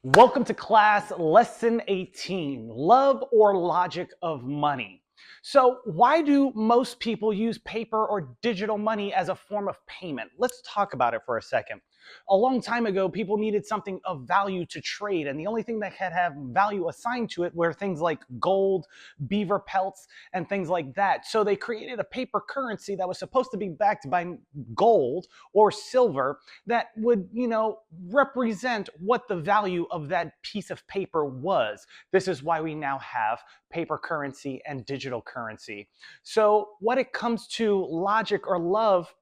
Welcome to class lesson 18, love or logic of money. So why do most people use paper or digital money as a form of payment? Let's talk about it for a second. A long time ago, people needed something of value to trade, and the only thing that could have value assigned to it were things like gold, beaver pelts, and things like that. So they created a paper currency that was supposed to be backed by gold or silver that would, represent what the value of that piece of paper was. This is why we now have paper currency and digital currency. So, when it comes to logic or love,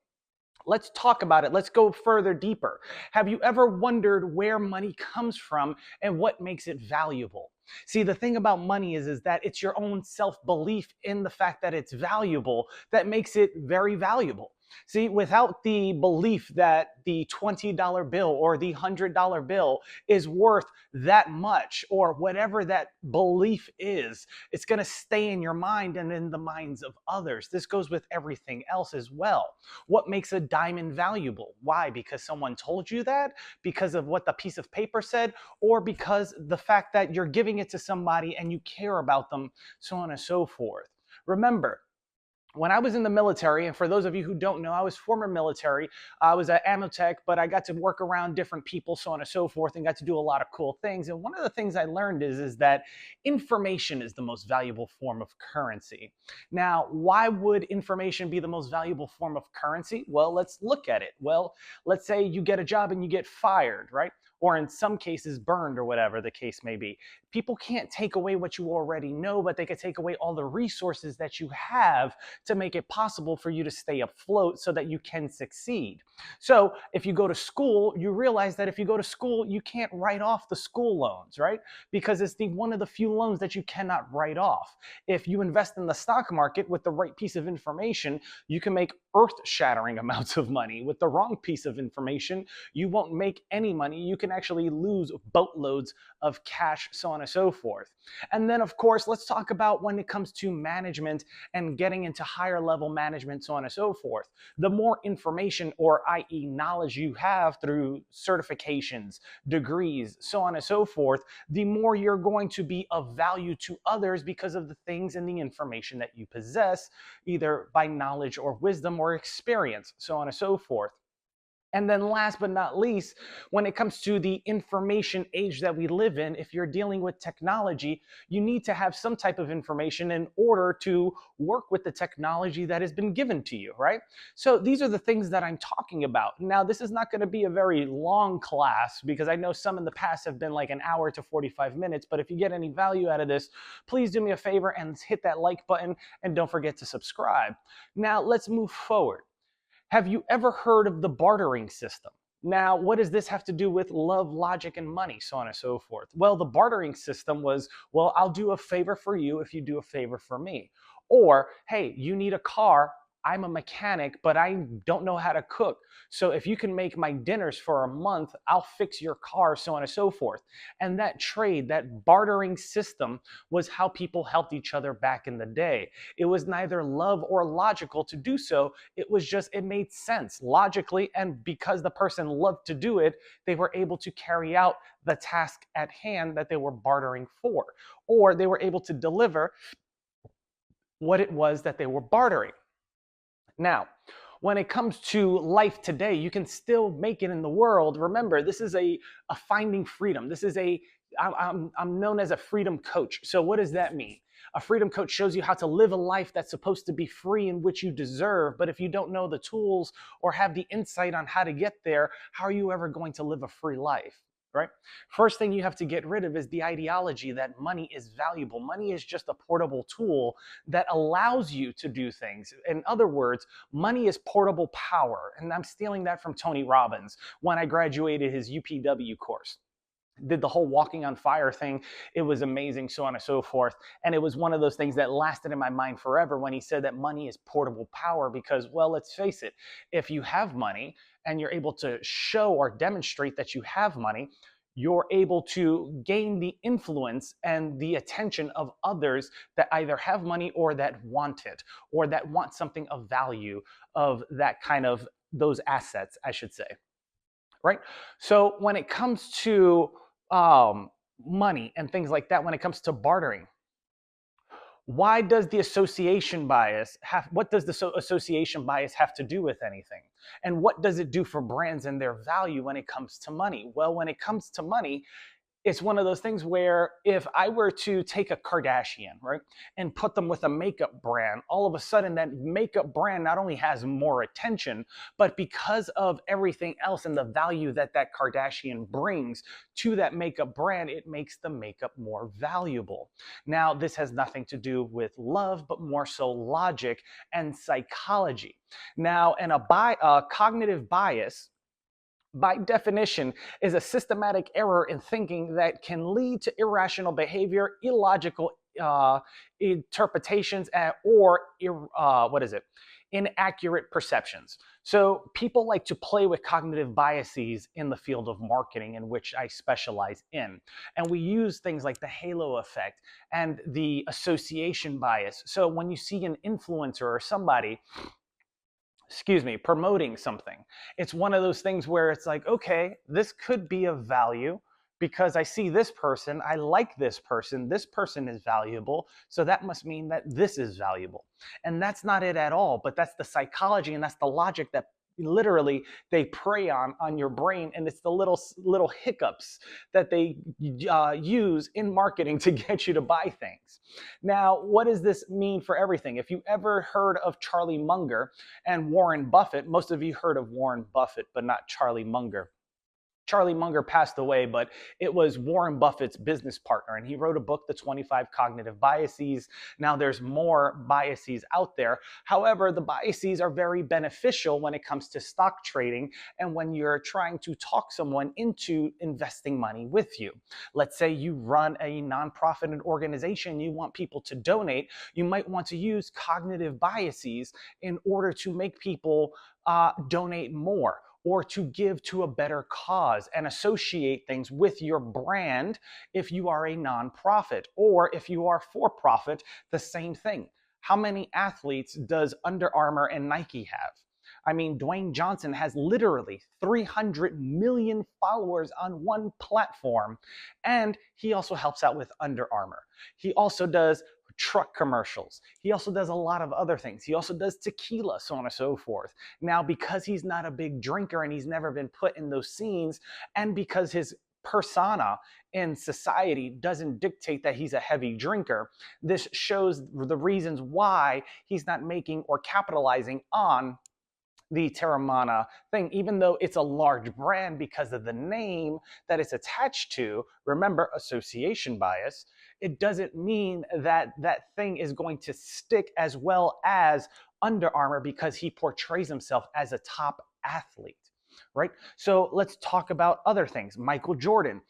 let's talk about it. Let's go further deeper. Have you ever wondered where money comes from and what makes it valuable? See, the thing about money is that it's your own self-belief in the fact that it's valuable that makes it very valuable. See, without the belief that the $20 bill or the $100 bill is worth that much or whatever that belief is, it's going to stay in your mind and in the minds of others. This goes with everything else as well. What makes a diamond valuable? Why? Because someone told you that? Because of what the piece of paper said? Or because the fact that you're giving it to somebody and you care about them, so on and so forth. Remember, when I was in the military, and for those of you who don't know, I was former military. I was at Amotech, but I got to work around different people, so on and so forth, and got to do a lot of cool things. And one of the things I learned is that information is the most valuable form of currency. Now, why would information be the most valuable form of currency? Well, let's look at it. Well, let's say you get a job and you get fired, right? Or in some cases burned, or whatever the case may be. People can't take away what you already know, but they can take away all the resources that you have to make it possible for you to stay afloat so that you can succeed. So if you go to school, you realize that if you go to school, you can't write off the school loans, right? Because it's one of the few loans that you cannot write off. If you invest in the stock market with the right piece of information, you can make earth-shattering amounts of money. With the wrong piece of information, you won't make any money. You can actually lose boatloads of cash, so on and so forth. And then, of course, let's talk about when it comes to management and getting into higher level management, so on and so forth. The more information, or i.e. knowledge, you have through certifications, degrees, so on and so forth, the more you're going to be of value to others because of the things and the information that you possess, either by knowledge or wisdom or experience, so on and so forth. And then last but not least, when it comes to the information age that we live in, if you're dealing with technology, you need to have some type of information in order to work with the technology that has been given to you, right? So these are the things that I'm talking about. Now, this is not going to be a very long class because I know some in the past have been like an hour to 45 minutes, but if you get any value out of this, please do me a favor and hit that like button and don't forget to subscribe. Now, let's move forward. Have you ever heard of the bartering system? Now, what does this have to do with love, logic, and money, so on and so forth? Well, the bartering system was, well, I'll do a favor for you if you do a favor for me. Or, hey, you need a car. I'm a mechanic, but I don't know how to cook. So if you can make my dinners for a month, I'll fix your car, so on and so forth. And that trade, that bartering system, was how people helped each other back in the day. It was neither love or logical to do so. It was just, it made sense logically. And because the person loved to do it, they were able to carry out the task at hand that they were bartering for, or they were able to deliver what it was that they were bartering. Now, when it comes to life today, you can still make it in the world. Remember, this is a finding freedom. This is I'm known as a freedom coach. So what does that mean? A freedom coach shows you how to live a life that's supposed to be free and which you deserve. But if you don't know the tools or have the insight on how to get there, how are you ever going to live a free life? Right? First thing you have to get rid of is the ideology that money is valuable. Money is just a portable tool that allows you to do things. In other words, money is portable power. And I'm stealing that from Tony Robbins when I graduated his UPW course. Did the whole walking on fire thing. It was amazing, so on and so forth. And it was one of those things that lasted in my mind forever when he said that money is portable power because, well, let's face it, if you have money and you're able to show or demonstrate that you have money, you're able to gain the influence and the attention of others that either have money or that want it, or that want something of value of that kind of those assets, I should say. Right? So when it comes to um, money and things like that when it comes to bartering. Why does the association bias have, what does the association bias have to do with anything? And what does it do for brands and their value when it comes to money? Well, when it comes to money, it's one of those things where if I were to take a Kardashian, right, and put them with a makeup brand, all of a sudden that makeup brand not only has more attention, but because of everything else and the value that that Kardashian brings to that makeup brand, it makes the makeup more valuable. Now, this has nothing to do with love, but more so logic and psychology. Now, and a cognitive bias, by definition, is a systematic error in thinking that can lead to irrational behavior, illogical interpretations, or inaccurate perceptions. So people like to play with cognitive biases in the field of marketing, in which I specialize in. And we use things like the halo effect and the association bias. So when you see an influencer or somebody promoting something, it's one of those things where it's like, okay, this could be of value because I see this person, I like this person is valuable, so that must mean that this is valuable. And that's not it at all, but that's the psychology and that's the logic that literally they prey on your brain, and it's the little hiccups that they use in marketing to get you to buy things. Now, what does this mean for everything? If you ever heard of Charlie Munger and Warren Buffett, most of you heard of Warren Buffett, but not Charlie Munger. Charlie Munger passed away, but it was Warren Buffett's business partner, and he wrote a book, The 25 Cognitive Biases. Now, there's more biases out there. However, the biases are very beneficial when it comes to stock trading and when you're trying to talk someone into investing money with you. Let's say you run a nonprofit organization, you want people to donate, you might want to use cognitive biases in order to make people donate more, or to give to a better cause, and associate things with your brand if you are a nonprofit, or if you are for profit, the same thing. How many athletes does Under Armour and Nike have? I mean, Dwayne Johnson has literally 300 million followers on one platform, and he also helps out with Under Armour. He also does truck commercials. He also does a lot of other things. He also does tequila, so on and so forth. Now, because he's not a big drinker and he's never been put in those scenes, and because his persona in society doesn't dictate that he's a heavy drinker, this shows the reasons why he's not making or capitalizing on the Teremana thing, even though it's a large brand because of the name that it's attached to. Remember, association bias. It doesn't mean that that thing is going to stick as well as Under Armour because he portrays himself as a top athlete, right? So let's talk about other things. Michael Jordan.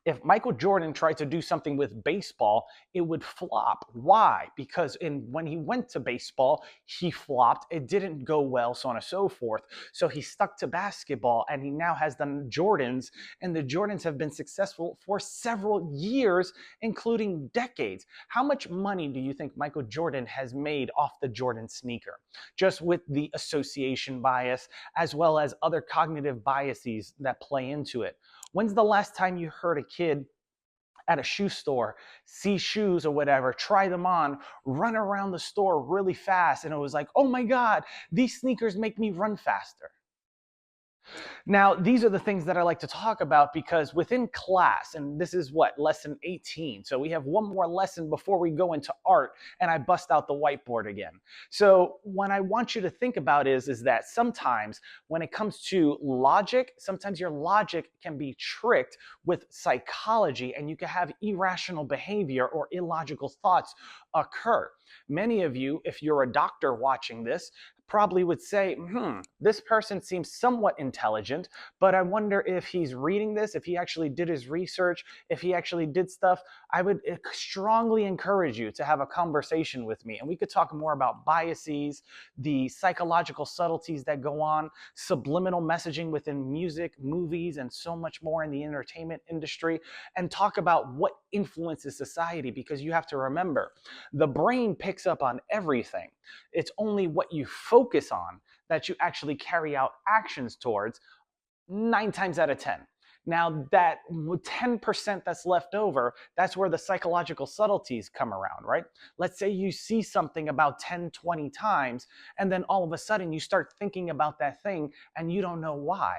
If Michael Jordan tried to do something with baseball, it would flop. Why? Because when he went to baseball, he flopped. It didn't go well, so on and so forth. So he stuck to basketball, and he now has the Jordans, and the Jordans have been successful for several years, including decades. How much money do you think Michael Jordan has made off the Jordan sneaker? Just with the association bias, as well as other cognitive biases that play into it. When's the last time you heard a kid at a shoe store see shoes or whatever, try them on, run around the store really fast, and it was like, oh my God, these sneakers make me run faster? Now, these are the things that I like to talk about because within class, and this is what, lesson 18. So we have one more lesson before we go into art, and I bust out the whiteboard again. So what I want you to think about is that sometimes when it comes to logic, sometimes your logic can be tricked with psychology, and you can have irrational behavior or illogical thoughts occur. Many of you, if you're a doctor watching this, probably would say, this person seems somewhat intelligent, but I wonder if he's reading this, if he actually did his research, if he actually did stuff. I would strongly encourage you to have a conversation with me, and we could talk more about biases, the psychological subtleties that go on, subliminal messaging within music, movies, and so much more in the entertainment industry, and talk about what influences society, because you have to remember, the brain picks up on everything. It's only what you focus on that you actually carry out actions towards 9 times out of 10. Now, that 10% that's left over, that's where the psychological subtleties come around, right? Let's say you see something about 10, 20 times, and then all of a sudden you start thinking about that thing and you don't know why.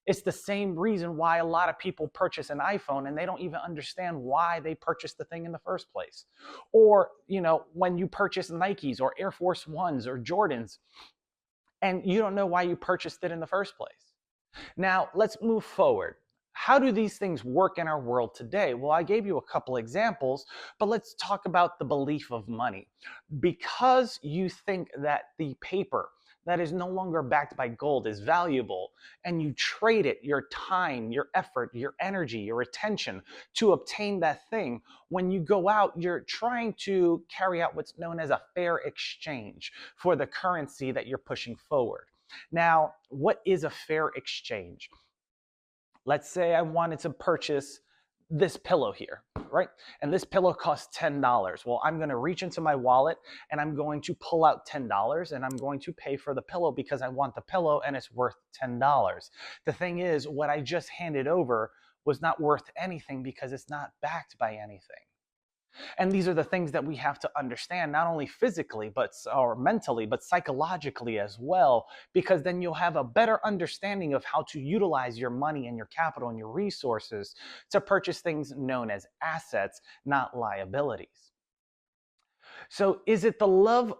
It's the same reason why a lot of people purchase an iPhone and they don't even understand why they purchased the thing in the first place. Or, when you purchase Nikes or Air Force Ones or Jordans and you don't know why you purchased it in the first place. Now, let's move forward. How do these things work in our world today? Well, I gave you a couple examples, but let's talk about the belief of money. Because you think that the paper that is no longer backed by gold is valuable, and you trade it, your time, your effort, your energy, your attention to obtain that thing, when you go out, you're trying to carry out what's known as a fair exchange for the currency that you're pushing forward. Now, what is a fair exchange? Let's say I wanted to purchase this pillow here, right? And this pillow costs $10. Well, I'm going to reach into my wallet and I'm going to pull out $10 and I'm going to pay for the pillow because I want the pillow and it's worth $10. The thing is, what I just handed over was not worth anything because it's not backed by anything. And these are the things that we have to understand, not only physically or mentally, but psychologically as well, because then you'll have a better understanding of how to utilize your money and your capital and your resources to purchase things known as assets, not liabilities. So is it the love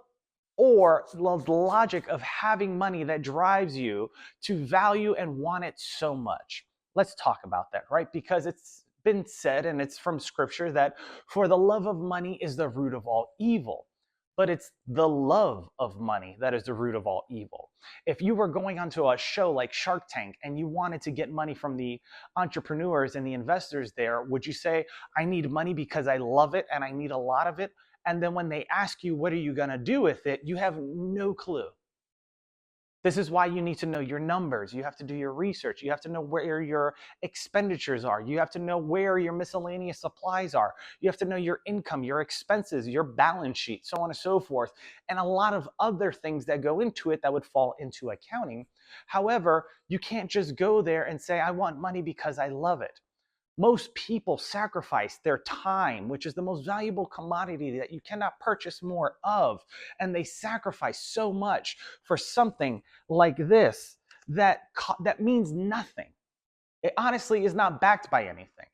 or the logic of having money that drives you to value and want it so much? Let's talk about that, right? Because it's been said, and it's from scripture, that for the love of money is the root of all evil. But it's the love of money that is the root of all evil. If you were going onto a show like Shark Tank and you wanted to get money from the entrepreneurs and the investors there, would you say, I need money because I love it and I need a lot of it? And then when they ask you, what are you going to do with it? You have no clue. This is why you need to know your numbers. You have to do your research. You have to know where your expenditures are. You have to know where your miscellaneous supplies are. You have to know your income, your expenses, your balance sheet, so on and so forth, and a lot of other things that go into it that would fall into accounting. However, you can't just go there and say, I want money because I love it. Most people sacrifice their time, which is the most valuable commodity that you cannot purchase more of. And they sacrifice so much for something like this that means nothing. It honestly is not backed by anything.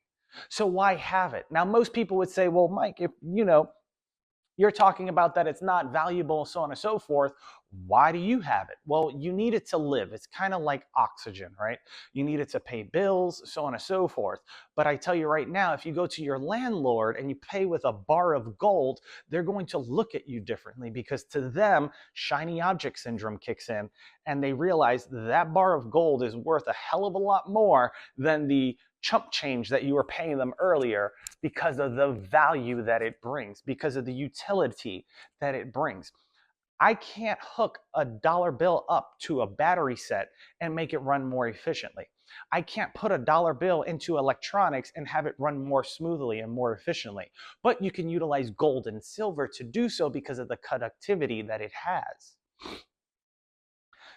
So why have it? Now, most people would say, well, Mike, if you're talking about that it's not valuable, so on and so forth. Why do you have it? Well, you need it to live. It's kind of like oxygen, right? You need it to pay bills, so on and so forth. But I tell you right now, if you go to your landlord and you pay with a bar of gold, they're going to look at you differently because to them, shiny object syndrome kicks in and they realize that bar of gold is worth a hell of a lot more than the chump change that you were paying them earlier because of the value that it brings, because of the utility that it brings. I can't hook a dollar bill up to a battery set and make it run more efficiently. I can't put a dollar bill into electronics and have it run more smoothly and more efficiently. But you can utilize gold and silver to do so because of the conductivity that it has.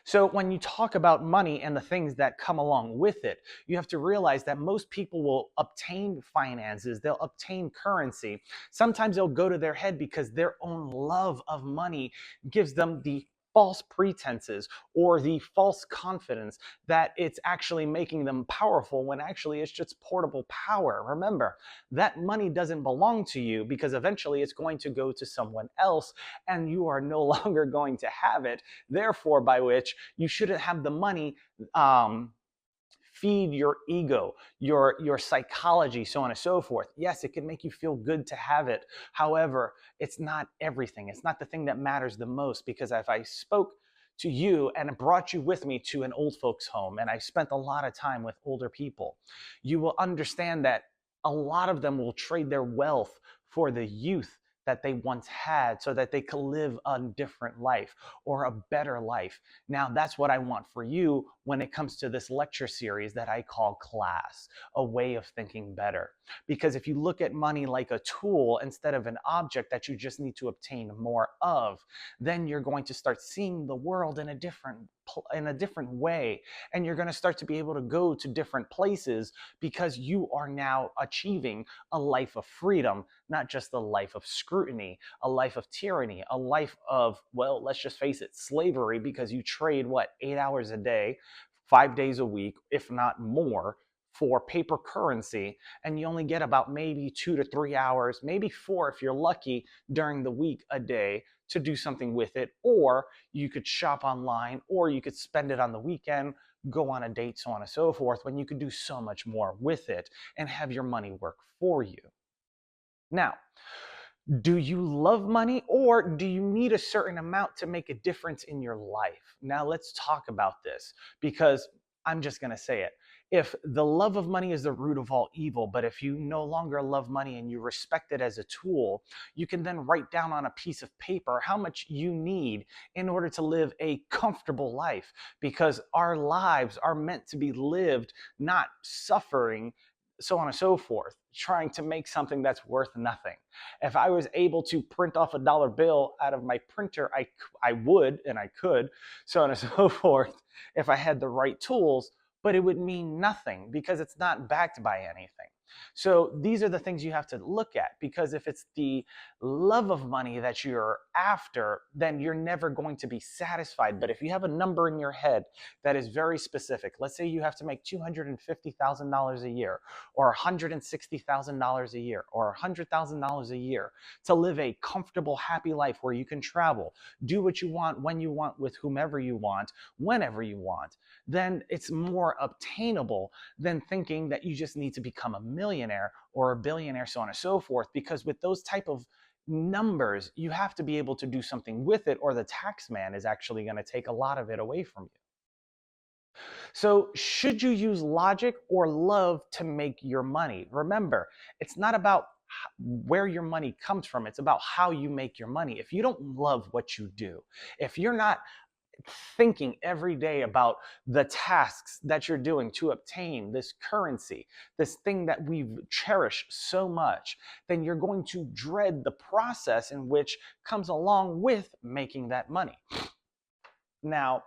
So when you talk about money and the things that come along with it, you have to realize that most people will obtain finances, they'll obtain currency. Sometimes they'll go to their head because their own love of money gives them the false pretenses or the false confidence that it's actually making them powerful when actually it's just portable power. Remember, that money doesn't belong to you because eventually it's going to go to someone else and you are no longer going to have it. Therefore, by which you shouldn't have the money feed your ego, your psychology, so on and so forth. Yes, it can make you feel good to have it. However, it's not everything. It's not the thing that matters the most, because if I spoke to you and brought you with me to an old folks home and I spent a lot of time with older people, you will understand that a lot of them will trade their wealth for the youth that they once had so that they could live a different life or a better life. Now, that's what I want for you when it comes to this lecture series that I call Class, a way of thinking better. Because if you look at money like a tool instead of an object that you just need to obtain more of, then you're going to start seeing the world in a different in a different way, and you're going to start to be able to go to different places because you are now achieving a life of freedom, not just a life of scrutiny, a life of tyranny, a life of, well, let's just face it, slavery, because you trade what, 8 hours a day, 5 days a week, if not more, for paper currency, and you only get about maybe 2 to 3 hours, maybe 4 if you're lucky, during the week a day to do something with it. Or you could shop online, or you could spend it on the weekend, go on a date, so on and so forth, when you could do so much more with it and have your money work for you. Now, do you love money, or do you need a certain amount to make a difference in your life? Now let's talk about this, because I'm just going to say it. If the love of money is the root of all evil, but if you no longer love money and you respect it as a tool, you can then write down on a piece of paper how much you need in order to live a comfortable life, because our lives are meant to be lived, not suffering, so on and so forth, trying to make something that's worth nothing. If I was able to print off a dollar bill out of my printer, I would, and I could, so on and so forth, if I had the right tools, but it would mean nothing because it's not backed by anything. So these are the things you have to look at, because if it's the love of money that you're after, then you're never going to be satisfied. But if you have a number in your head that is very specific, let's say you have to make $250,000 a year, or $160,000 a year, or $100,000 a year to live a comfortable, happy life where you can travel, do what you want, when you want, with whomever you want, whenever you want, then it's more obtainable than thinking that you just need to become a millionaire or a billionaire, so on and so forth. Because with those type of numbers, you have to be able to do something with it, or the tax man is actually going to take a lot of it away from you. So should you use logic or love to make your money? Remember, it's not about where your money comes from. It's about how you make your money. If you don't love what you do, if you're not thinking every day about the tasks that you're doing to obtain this currency, this thing that we cherish so much, then you're going to dread the process in which comes along with making that money. Now,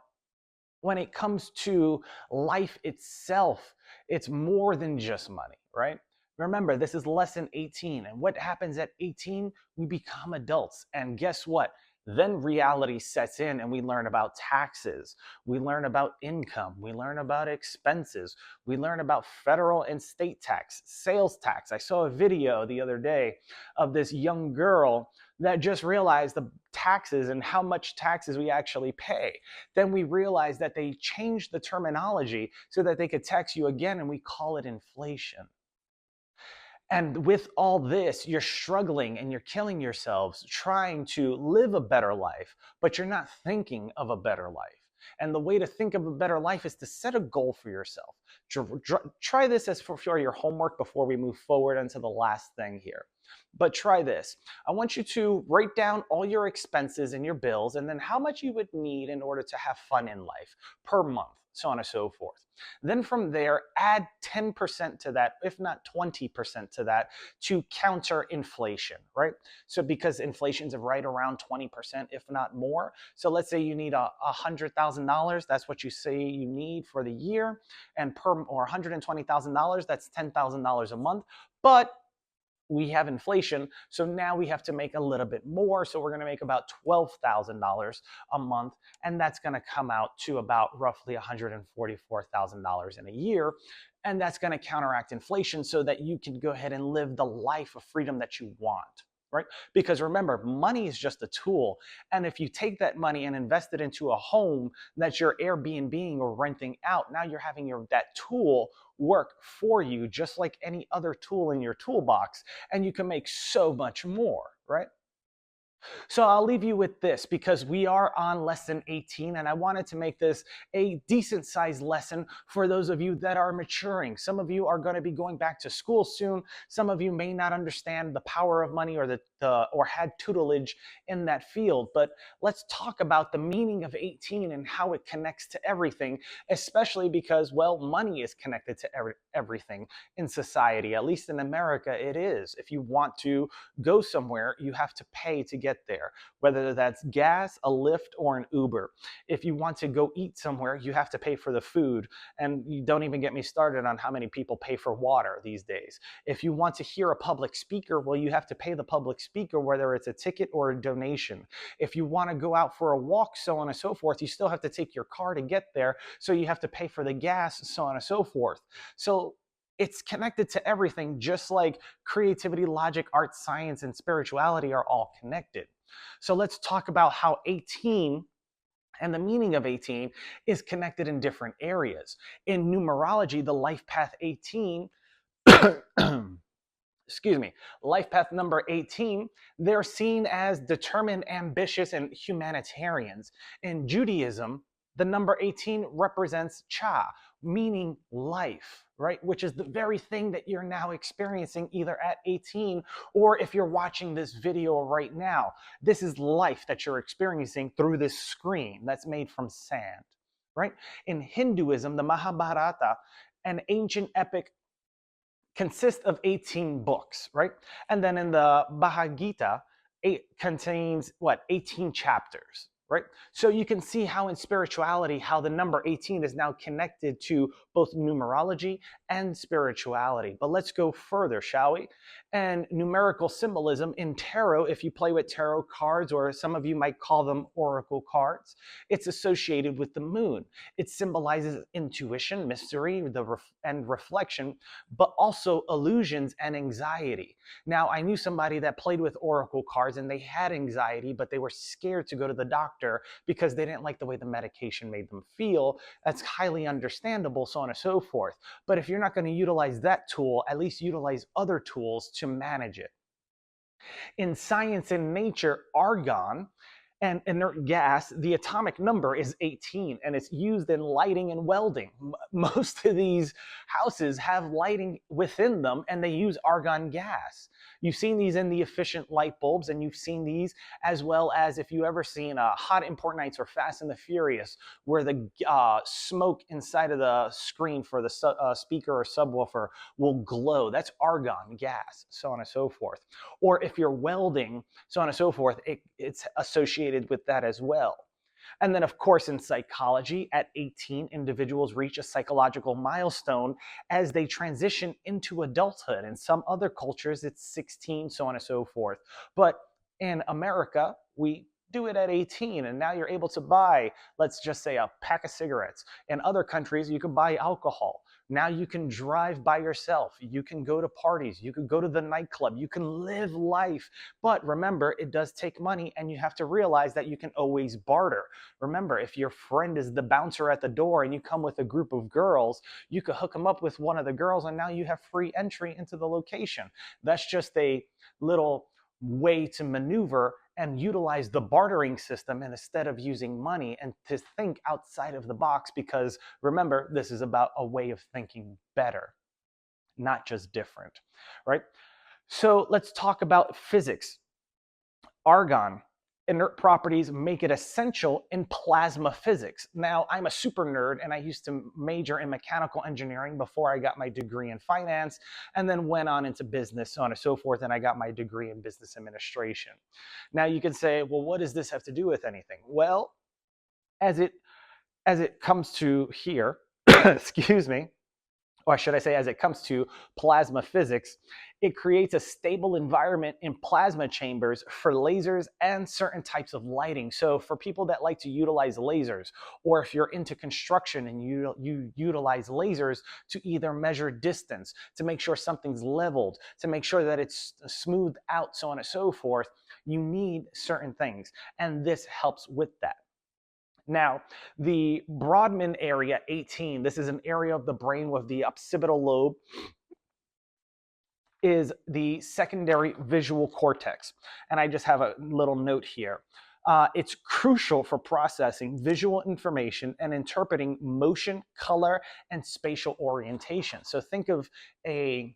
when it comes to life itself, it's more than just money, right? Remember, this is lesson 18. And what happens at 18? We become adults. And guess what? Then reality sets in and we learn about taxes. We learn about income. We learn about expenses. We learn about federal and state tax, sales tax. I saw a video the other day of this young girl that just realized the taxes and how much taxes we actually pay. Then we realized that they changed the terminology so that they could tax you again, and we call it inflation. And with all this, you're struggling and you're killing yourselves trying to live a better life, but you're not thinking of a better life. And the way to think of a better life is to set a goal for yourself. Try this as for your homework before we move forward into the last thing here. But try this. I want you to write down all your expenses and your bills, and then how much you would need in order to have fun in life per month, so on and so forth. Then from there, add 10% to that, if not 20% to that, to counter inflation, right? So because inflation's right around 20%, if not more. So let's say you need $100,000. That's what you say you need for the year, and or $120,000. That's $10,000 a month. But we have inflation, so now we have to make a little bit more. So we're going to make about $12,000 a month, and that's going to come out to about roughly $144,000 in a year. And that's going to counteract inflation so that you can go ahead and live the life of freedom that you want. Right? Because remember, money is just a tool. And if you take that money and invest it into a home that you're Airbnb or renting out, now you're having that tool work for you just like any other tool in your toolbox. And you can make so much more, right? So I'll leave you with this, because we are on lesson 18, and I wanted to make this a decent sized lesson for those of you that are maturing. Some of you are going to be going back to school soon. Some of you may not understand the power of money, or or had tutelage in that field. But let's talk about the meaning of 18 and how it connects to everything, especially because, well, money is connected to everything in society. At least in America, it is. If you want to go somewhere, you have to pay to get get there, whether that's gas, a Lyft, or an Uber. If you want to go eat somewhere, you have to pay for the food. And you don't even get me started on how many people pay for water these days. If you want to hear a public speaker, well, you have to pay the public speaker, whether it's a ticket or a donation. If you want to go out for a walk, so on and so forth, you still have to take your car to get there. So you have to pay for the gas, so on and so forth. So it's connected to everything, just like creativity, logic, art, science, and spirituality are all connected. So let's talk about how 18 and the meaning of 18 is connected in different areas. In numerology, the life path 18, excuse me, life path number 18, they're seen as determined, ambitious, and humanitarians. In Judaism, the number 18 represents Cha, meaning life, right? Which is the very thing that you're now experiencing either at 18 or if you're watching this video right now. This is life that you're experiencing through this screen that's made from sand, right? In Hinduism, the Mahabharata, an ancient epic, consists of 18 books, right? And then in the Bhagavad Gita, it contains 18 chapters, right? So you can see how in spirituality, how the number 18 is now connected to both numerology and spirituality. But let's go further, shall we? And numerical symbolism in tarot, if you play with tarot cards, or some of you might call them oracle cards, it's associated with the moon. It symbolizes intuition, mystery, and reflection, but also illusions and anxiety. Now, I knew somebody that played with oracle cards and they had anxiety, but they were scared to go to the doctor because they didn't like the way the medication made them feel. That's highly understandable, so on and so forth. But if you're not going to utilize that tool, at least utilize other tools to manage it. In science and nature, argon and inert gas, the atomic number is 18, and it's used in lighting and welding. Most of these houses have lighting within them, and they use argon gas. You've seen these in the efficient light bulbs, and you've seen these as well as if you ever seen Hot Important Nights or Fast and the Furious, where the smoke inside of the screen for the speaker or subwoofer will glow. That's argon gas, so on and so forth. Or if you're welding, so on and so forth, it's associated with that as well. And then, of course, in psychology, at 18, individuals reach a psychological milestone as they transition into adulthood. In some other cultures, it's 16, so on and so forth. But in America, we do it at 18, and now you're able to buy, let's just say, a pack of cigarettes. In other countries, you can buy alcohol. Now you can drive by yourself. You can go to parties. You can go to the nightclub. You can live life. But remember, it does take money, and you have to realize that you can always barter. Remember, if your friend is the bouncer at the door and you come with a group of girls, you could hook them up with one of the girls, and now you have free entry into the location. That's just a little way to maneuver and utilize the bartering system, and instead of using money, and to think outside of the box, because remember, this is about a way of thinking better, not just different, right? So let's talk about physics. Argon, inert properties make it essential in plasma physics. Now, I'm a super nerd, and I used to major in mechanical engineering before I got my degree in finance, and then went on into business, so on and so forth, and I got my degree in business administration. Now, you can say, well, what does this have to do with anything? Well, as it comes to here, excuse me, or should I say, as it comes to plasma physics, it creates a stable environment in plasma chambers for lasers and certain types of lighting. So for people that like to utilize lasers, or if you're into construction and you utilize lasers to either measure distance, to make sure something's leveled, to make sure that it's smoothed out, so on and so forth, you need certain things. And this helps with that. Now, the Brodmann area 18, this is an area of the brain with the occipital lobe, is the secondary visual cortex. And I just have a little note here. It's crucial for processing visual information and interpreting motion, color, and spatial orientation. So think of a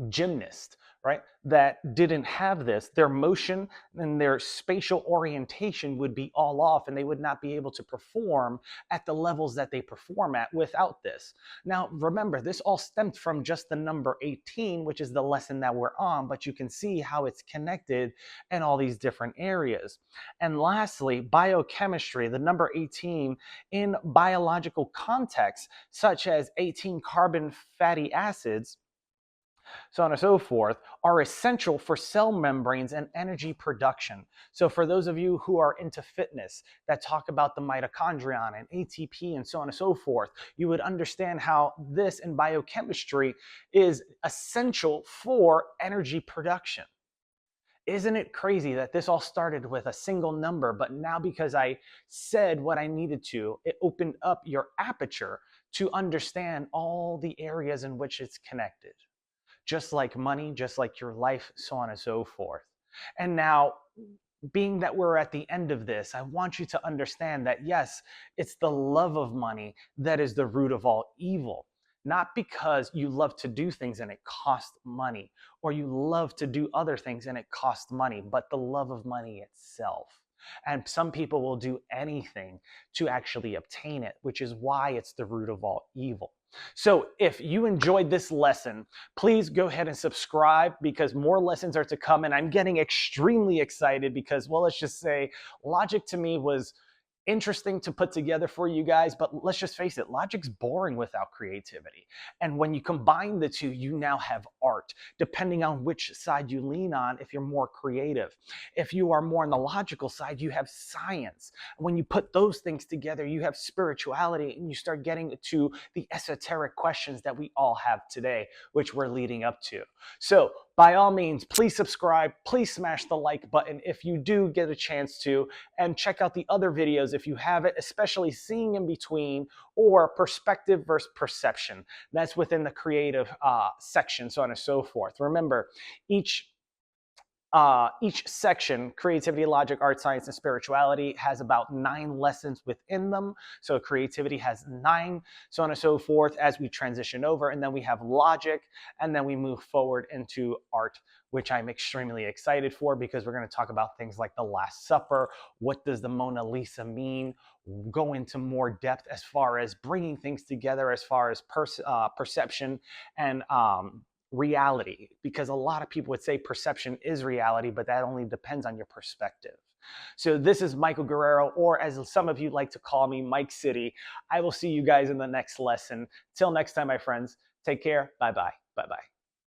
gymnast, right, that didn't have this, their motion and their spatial orientation would be all off and they would not be able to perform at the levels that they perform at without this. Now, remember, this all stemmed from just the number 18, which is the lesson that we're on, but you can see how it's connected in all these different areas. And lastly, biochemistry, the number 18 in biological contexts, such as 18 carbon fatty acids, so on and so forth, are essential for cell membranes and energy production. So for those of you who are into fitness that talk about the mitochondrion and ATP and so on and so forth, you would understand how this in biochemistry is essential for energy production. Isn't it crazy that this all started with a single number, but now because I said what I needed to, it opened up your aperture to understand all the areas in which it's connected, just like money, just like your life, so on and so forth. And now, being that we're at the end of this, I want you to understand that yes, it's the love of money that is the root of all evil. Not because you love to do things and it costs money, or you love to do other things and it costs money, but the love of money itself. And some people will do anything to actually obtain it, which is why it's the root of all evil. So if you enjoyed this lesson, please go ahead and subscribe because more lessons are to come. And I'm getting extremely excited because, well, let's just say logic to me was interesting to put together for you guys, but let's just face it, logic's boring without creativity. And when you combine the two, you now have art, depending on which side you lean on. If you're more creative, if you are more on the logical side, you have science. When you put those things together, you have spirituality, and you start getting to the esoteric questions that we all have today, which we're leading up to. So by all means, please subscribe, please smash the like button if you do get a chance to, and check out the other videos if you have it, especially Seeing in Between or Perspective versus Perception. That's within the creative section, so on and so forth. Remember, each section, creativity, logic, art, science, and spirituality, has about 9 lessons within them. So creativity has 9, so on and so forth as we transition over. And then we have logic, and then we move forward into art, which I'm extremely excited for because we're going to talk about things like the Last Supper. What does the Mona Lisa mean? Go into more depth as far as bringing things together, as far as perception and reality, because a lot of people would say perception is reality, but that only depends on your perspective. So this is Michael Guerrero, or as some of you like to call me, Mike City. I will see you guys in the next lesson. Till next time, my friends, take care. Bye-bye. Bye-bye.